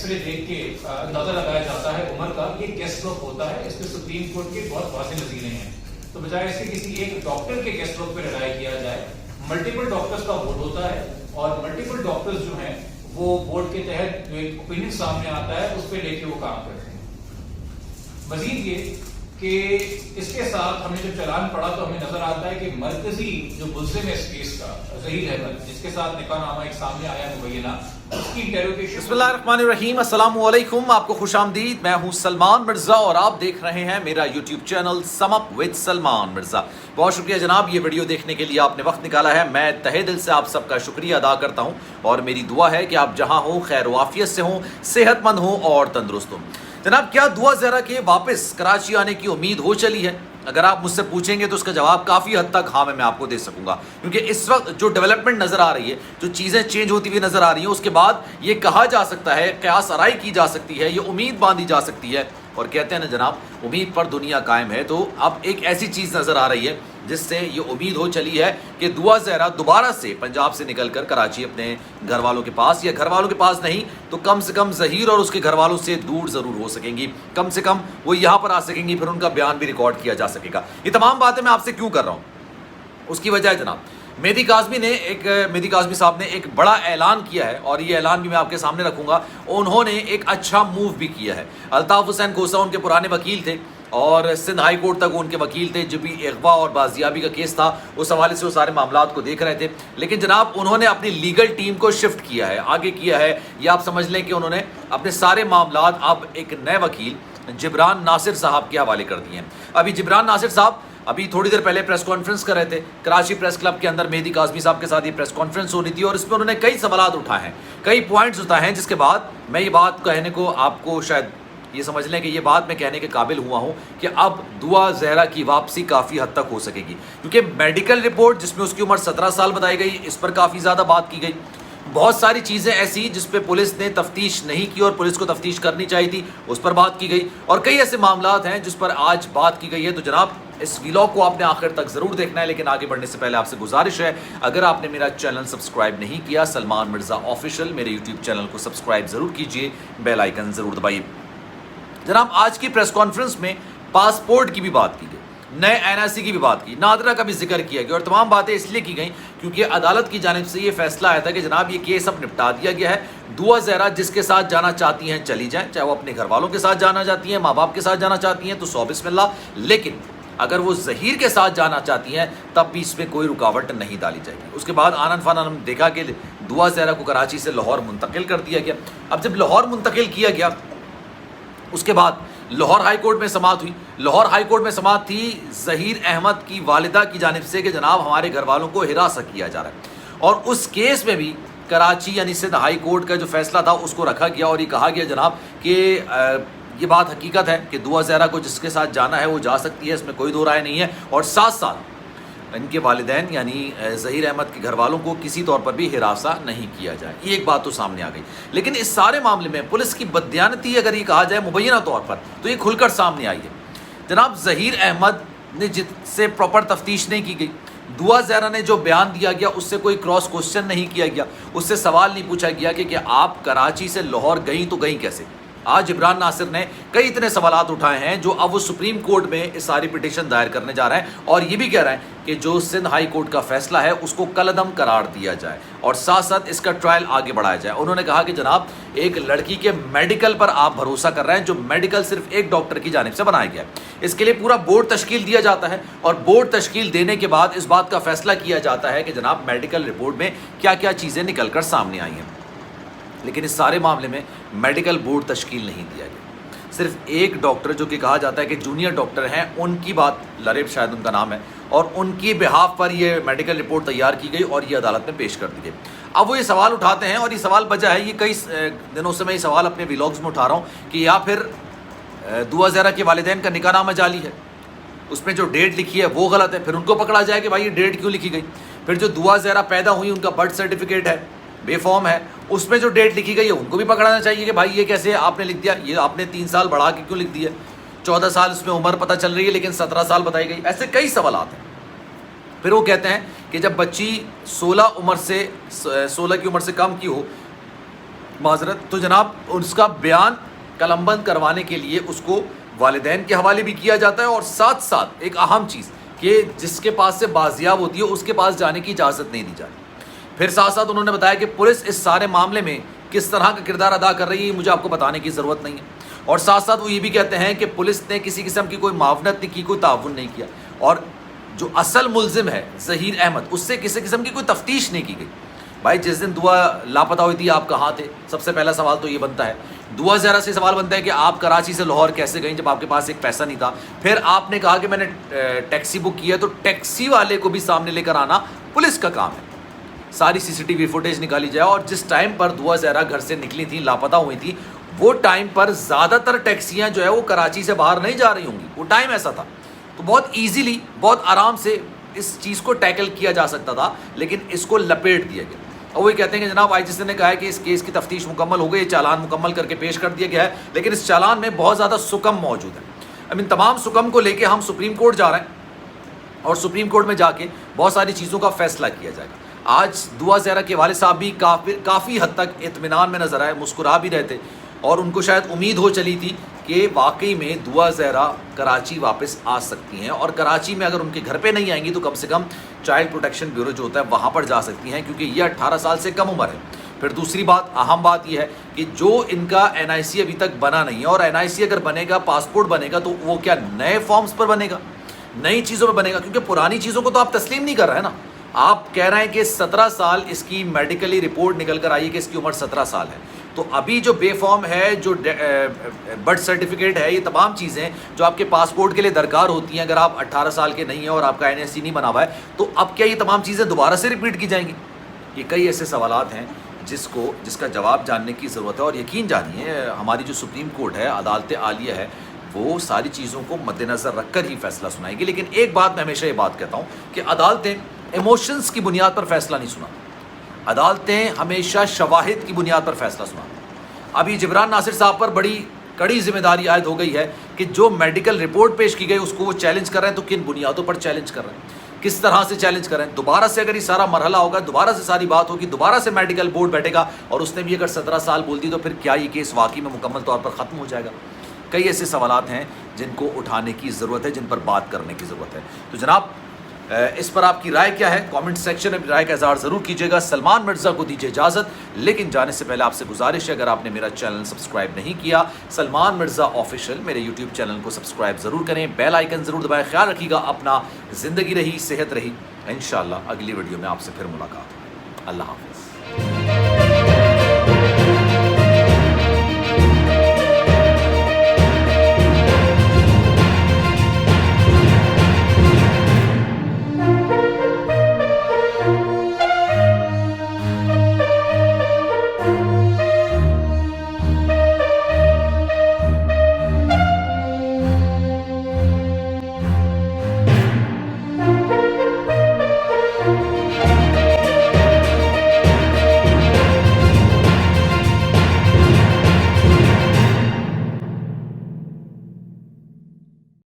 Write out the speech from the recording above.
रे देख के अंदाजा लगाया जाता है उम्र का, ये गेस्ट वर्क होता है। इसमें सुप्रीम कोर्ट के बहुत वाज़ेह नज़ीरें हैं। तो बजाय इसके किसी एक डॉक्टर के गेस्ट वर्क पे रिलाय किया जाए, मल्टीपल डॉक्टर्स का बोर्ड होता है और मल्टीपल डॉक्टर्स जो हैं वो बोर्ड के तहत जो एक ओपिनियन सामने आता है उस पर लेके वो काम करते हैं। मजीद ये कि इसके साथ हमें जब चालान पड़ा तो हमें नजर आता है कि मरकजी जो मुल्जिम है इस केस का, ज़हीर अहमद, जिसके साथ निकाहनामा एक सामने आया मुबैना, उसकी इंटेरोगेशन। बिस्मिल्लाहिर्रहमानिर्रहीम, अस्सलाम वालेकुम, आपको खुशामदीद। मैं हूं सलमान मिर्जा और आप देख रहे हैं मेरा YouTube channel sum up with Salman Mirza. बहुत शुक्रिया जनाब, ये वीडियो देखने के लिए आपने वक्त निकाला है। मैं तहे दिल से आप सबका शुक्रिया अदा करता हूं और मेरी दुआ है कि आप जहां हो खैर वाफियत से हों, सेहतमंद हों और तंदुरुस्त हों। जनाब, क्या दुआ ज़हरा के वापस कराची आने की उम्मीद हो चली है? अगर आप मुझसे पूछेंगे तो उसका जवाब काफ़ी हद तक हाँ मैं आपको दे सकूंगा, क्योंकि इस वक्त जो डेवलपमेंट नज़र आ रही है, जो चीज़ें चेंज होती हुई नज़र आ रही हैं, उसके बाद ये कहा जा सकता है, कयास आराई की जा सकती है, ये उम्मीद बांधी जा सकती है। और कहते हैं ना जनाब, उम्मीद पर दुनिया कायम है। तो अब एक ऐसी चीज़ नज़र आ रही है जिससे ये उम्मीद हो चली है कि दुआ ज़हरा दोबारा से पंजाब से निकलकर कराची अपने घर वालों के पास, या घर वालों के पास नहीं तो कम से कम ज़हीर और उसके घर वालों से दूर ज़रूर हो सकेंगी। कम से कम वो यहाँ पर आ सकेंगी, फिर उनका बयान भी रिकॉर्ड किया जा सकेगा। ये तमाम बातें मैं आपसे क्यों कर रहा हूँ, उसकी वजह है जनाब, मेहदी काज़मी साहब ने एक बड़ा ऐलान किया है और ये ऐलान भी मैं आपके सामने रखूँगा। उन्होंने एक अच्छा मूव भी किया है। अल्ताफ़ हुसैन खोसा उनके पुराने वकील थे और सिंध हाई कोर्ट तक उनके वकील थे, जब भी अगवा और बाजियाबी का केस था उस हवाले से वो सारे मामलात को देख रहे थे। लेकिन जनाब, उन्होंने अपनी लीगल टीम को शिफ्ट किया है, आगे किया है। ये आप समझ लें कि उन्होंने अपने सारे मामलात अब एक नए वकील जिब्रान नासिर साहब के हवाले कर दिए हैं। अभी जिब्रान नासिर साहब अभी थोड़ी देर पहले प्रेस कॉन्फ्रेंस कर रहे थे कराची प्रेस क्लब के अंदर। मेहदी काज़मी साहब के साथ ये प्रेस कॉन्फ्रेंस होनी थी और इसमें उन्होंने कई सवालात उठाए हैं, कई पॉइंट्स उठाए हैं, जिसके बाद मैं ये बात कहने को आपको शायद ये समझ लें कि ये बात मैं कहने के काबिल हुआ हूँ कि अब दुआ ज़हरा की वापसी काफ़ी हद तक हो सकेगी, क्योंकि मेडिकल रिपोर्ट जिसमें उसकी उम्र 17 साल बताई गई, इस पर काफ़ी ज़्यादा बात की गई। बहुत सारी चीज़ें ऐसी जिस पे पुलिस ने तफ्तीश नहीं की और पुलिस को तफ्तीश करनी चाहिए थी, उस पर बात की गई। और कई ऐसे मामलात हैं जिस पर आज बात की गई है। तो जनाब, इस व्लॉग को आपने आखिर तक ज़रूर देखना है। लेकिन आगे बढ़ने से पहले आपसे गुजारिश है, अगर आपने मेरा चैनल सब्सक्राइब नहीं किया, सलमान मिर्ज़ा ऑफिशियल, मेरे यूट्यूब चैनल को सब्सक्राइब ज़रूर कीजिए, बेल आइकन ज़रूर दबाइए। जनाब, आज की प्रेस कॉन्फ्रेंस में पासपोर्ट की भी बात की गई, नए NIC की भी बात की, नादरा का भी जिक्र किया गया और तमाम बातें इसलिए की गई क्योंकि अदालत की जानिब से ये फैसला आया था कि जनाब ये केस अब निपटा दिया गया है। दुआ ज़हरा जिसके साथ जाना चाहती हैं चली जाएं, चाहे वो अपने घर वालों के साथ जाना चाहती हैं, माँ बाप के साथ जाना चाहती हैं तो सौ बिस्मिल्लाह। लेकिन अगर वो ज़हीर के साथ जाना चाहती हैं तब भी इसमें कोई रुकावट नहीं डाली जाएगी। उसके बाद आनन फानन हम देखा कि दुआ ज़हरा को कराची से लाहौर मुंतकिल कर दिया गया। अब जब लाहौर मुंतकिल किया गया, उसके बाद लाहौर हाई कोर्ट में समाअत हुई। लाहौर हाई कोर्ट में समाअत थी ज़हीर अहमद की वालिदा की जानिब से कि जनाब हमारे घर वालों को हिरासत किया जा रहा है, और उस केस में भी कराची यानी सिंध हाई कोर्ट का जो फैसला था उसको रखा गया और ये कहा गया जनाब कि ये बात हकीकत है कि दुआ ज़हरा को जिसके साथ जाना है वो जा सकती है, इसमें कोई दो राय नहीं है। और साथ साथ इनके वालिदैन यानी ज़हीर अहमद के घर वालों को किसी तौर पर भी हिरासा नहीं किया जाए। ये एक बात तो सामने आ गई। लेकिन इस सारे मामले में पुलिस की बददियानती अगर ये कहा जाए मुबैना तौर पर तो ये खुलकर सामने आई है। जनाब, ज़हीर अहमद ने जिससे प्रॉपर तफ्तीश नहीं की गई, दुआ ज़हरा ने जो बयान दिया गया उससे कोई क्रॉस क्वेश्चन नहीं किया गया, उससे सवाल नहीं पूछा गया कि आप कराची से लाहौर गई तो गई कैसे। आज जिब्रान नासिर ने कई इतने सवालात उठाए हैं जो अब वो सुप्रीम कोर्ट में इस सारी पिटीशन दायर करने जा रहे हैं और ये भी कह रहे हैं कि जो सिंध हाई कोर्ट का फैसला है उसको कलअदम करार दिया जाए और साथ साथ इसका ट्रायल आगे बढ़ाया जाए। उन्होंने कहा कि जनाब, एक लड़की के मेडिकल पर आप भरोसा कर रहे हैं, जो मेडिकल सिर्फ एक डॉक्टर की जानिब से बनाया गया है। इसके लिए पूरा बोर्ड तश्कील दिया जाता है और बोर्ड तश्कील देने के बाद इस बात का फैसला किया जाता है कि जनाब मेडिकल रिपोर्ट में क्या क्या चीज़ें निकल कर सामने आई हैं। लेकिन इस सारे मामले में मेडिकल बोर्ड तश्कील नहीं दिया गया। सिर्फ एक डॉक्टर जो कि कहा जाता है कि जूनियर डॉक्टर हैं, उनकी बात, लरेब शायद उनका नाम है, और उनकी बिहाफ पर ये मेडिकल रिपोर्ट तैयार की गई और ये अदालत में पेश कर दी गई। अब वो ये सवाल उठाते हैं और ये सवाल बचा है, ये कई दिनों से मैं ये सवाल अपने व्लॉग्स में उठा रहा हूँ कि या फिर दुआ ज़हरा के वालिदैन का निकाहनामा जाली है, उसमें जो डेट लिखी है वो गलत है, फिर उनको पकड़ा जाए कि भाई ये डेट क्यों लिखी गई। फिर जो दुआ ज़हरा पैदा हुई उनका बर्थ सर्टिफिकेट है, बेफॉर्म है, उसमें जो डेट लिखी गई है उनको भी पकड़ाना चाहिए कि भाई ये कैसे आपने लिख दिया, ये आपने 3 साल बढ़ा के क्यों लिख दिया, 14 साल उसमें उम्र पता चल रही है लेकिन 17 साल बताई गई। ऐसे कई सवालात हैं। फिर वो कहते हैं कि जब बच्ची 16 की उम्र से कम की हो معذرت تو جناب اس کا بیان قلم بند کروانے کے لیے اس کو والدین کے حوالے بھی کیا جاتا ہے، اور ساتھ ساتھ ایک اہم چیز کہ جس کے پاس سے بازیاب ہوتی ہے اس کے پاس جانے کی اجازت نہیں دی جاتی۔ پھر ساتھ ساتھ انہوں نے بتایا کہ پولیس اس سارے معاملے میں کس طرح کا کردار ادا کر رہی ہے مجھے آپ کو بتانے کی ضرورت نہیں ہے، اور ساتھ ساتھ وہ یہ بھی کہتے ہیں کہ پولیس نے کسی قسم کی کوئی معاونت نہیں کی، کوئی تعاون نہیں کیا، اور جو اصل ملزم ہے ظہیر احمد اس سے کسی قسم کی کوئی تفتیش نہیں کی گئی۔ بھائی جس دن دعا لاپتہ ہوئی تھی آپ کہاں تھے؟ سب سے پہلا سوال تو یہ بنتا ہے۔ دعا زہرا سے سوال بنتا ہے کہ آپ کراچی سے لاہور کیسے گئیں جب آپ کے پاس ایک پیسہ نہیں تھا؟ پھر آپ نے کہا کہ میں نے ٹیکسی بک کی ہے، تو ٹیکسی والے کو بھی سامنے لے کر آنا پولیس کا کام ہے۔ ساری سی سی ٹی وی فوٹیج نکالی جائے، اور جس ٹائم پر دعا زہرا گھر سے نکلی تھی لاپتہ ہوئی تھی وہ ٹائم پر زیادہ تر ٹیکسیاں جو ہے وہ کراچی سے باہر نہیں جا رہی ہوں گی، وہ ٹائم ایسا تھا، تو بہت ایزیلی بہت آرام سے اس چیز کو ٹیکل کیا جا سکتا تھا، لیکن اس کو لپیٹ دیا گیا۔ اور وہ کہتے ہیں کہ جناب IGC نے کہا ہے کہ اس کیس کی تفتیش مکمل ہو گئی، یہ چالان مکمل کر کے پیش کر دیا گیا ہے، لیکن اس چالان میں بہت زیادہ سکم موجود ہے۔ اب ان تمام سکم کو لے کے ہم سپریم کورٹ جا رہے ہیں، اور سپریم کورٹ میں جا کے بہت ساری چیزوں کا فیصلہ کیا جائے گا۔ آج دعا زہرا کے والد صاحب بھی کافی حد تک اطمینان میں نظر آئے، مسکرا بھی رہے تھے، اور ان کو شاید امید ہو چلی تھی کہ واقعی میں دعا زہرا کراچی واپس آ سکتی ہیں، اور کراچی میں اگر ان کے گھر پہ نہیں آئیں گی تو کم سے کم چائلڈ پروٹیکشن بیورو جو ہوتا ہے وہاں پر جا سکتی ہیں، کیونکہ یہ 18 سال سے کم عمر ہے۔ پھر دوسری بات، اہم بات یہ ہے کہ جو ان کا NIC ابھی تک بنا نہیں ہے، اور NIC اگر بنے گا، پاسپورٹ بنے گا، تو وہ کیا نئے فارمز پر بنے گا، نئی چیزوں پہ بنے گا؟ کیونکہ پرانی چیزوں کو تو آپ تسلیم نہیں کر رہے ہیں نا۔ آپ کہہ رہے ہیں کہ 17 سال اس کی میڈیکلی رپورٹ نکل کر آئی کہ اس کی عمر 17 سال ہے، تو ابھی جو بے فارم ہے، جو برتھ سرٹیفکیٹ ہے، یہ تمام چیزیں جو آپ کے پاسپورٹ کے لیے درکار ہوتی ہیں اگر آپ 18 سال کے نہیں ہیں اور آپ کا NIC نہیں بنا ہوا ہے، تو اب کیا یہ تمام چیزیں دوبارہ سے ریپیٹ کی جائیں گی؟ یہ کئی ایسے سوالات ہیں جس کا جواب جاننے کی ضرورت ہے، اور یقین جانیے ہماری جو سپریم کورٹ ہے، عدالت عالیہ ہے، وہ ساری چیزوں کو مد نظر رکھ کر ہی فیصلہ سنائے گی۔ لیکن ایک بات میں ہمیشہ یہ بات کہتا ہوں کہ عدالتیں ایموشنز کی بنیاد پر فیصلہ نہیں سناتی، عدالتیں ہمیشہ شواہد کی بنیاد پر فیصلہ سناتی۔ ابھی جبران ناصر صاحب پر بڑی کڑی ذمہ داری عائد ہو گئی ہے کہ جو میڈیکل رپورٹ پیش کی گئی اس کو وہ چیلنج کر رہے ہیں، تو کن بنیادوں پر چیلنج کر رہے ہیں، کس طرح سے چیلنج کر رہے ہیں؟ دوبارہ سے اگر یہ سارا مرحلہ ہوگا، دوبارہ سے ساری بات ہوگی، دوبارہ سے میڈیکل بورڈ بیٹھے گا، اور اس نے بھی اگر 17 سال بول دی تو پھر کیا یہ کیس واقعی میں مکمل طور پر ختم ہو جائے گا؟ کئی ایسے سوالات ہیں جن کو اٹھانے کی ضرورت ہے، جن پر بات کرنے کی ضرورت ہے۔ تو جناب اس پر آپ کی رائے کیا ہے؟ کامنٹ سیکشن میں رائے کا اظہار ضرور کیجیے گا۔ سلمان مرزا کو دیجیے اجازت، لیکن جانے سے پہلے آپ سے گزارش ہے اگر آپ نے میرا چینل سبسکرائب نہیں کیا، سلمان مرزا آفیشیل میرے یوٹیوب چینل کو سبسکرائب ضرور کریں، بیل آئیکن ضرور دبائیں۔ خیال رکھیے گا اپنا، زندگی رہی، صحت رہی، انشاءاللہ اگلی ویڈیو میں آپ سے پھر ملاقات۔ اللہ حافظ۔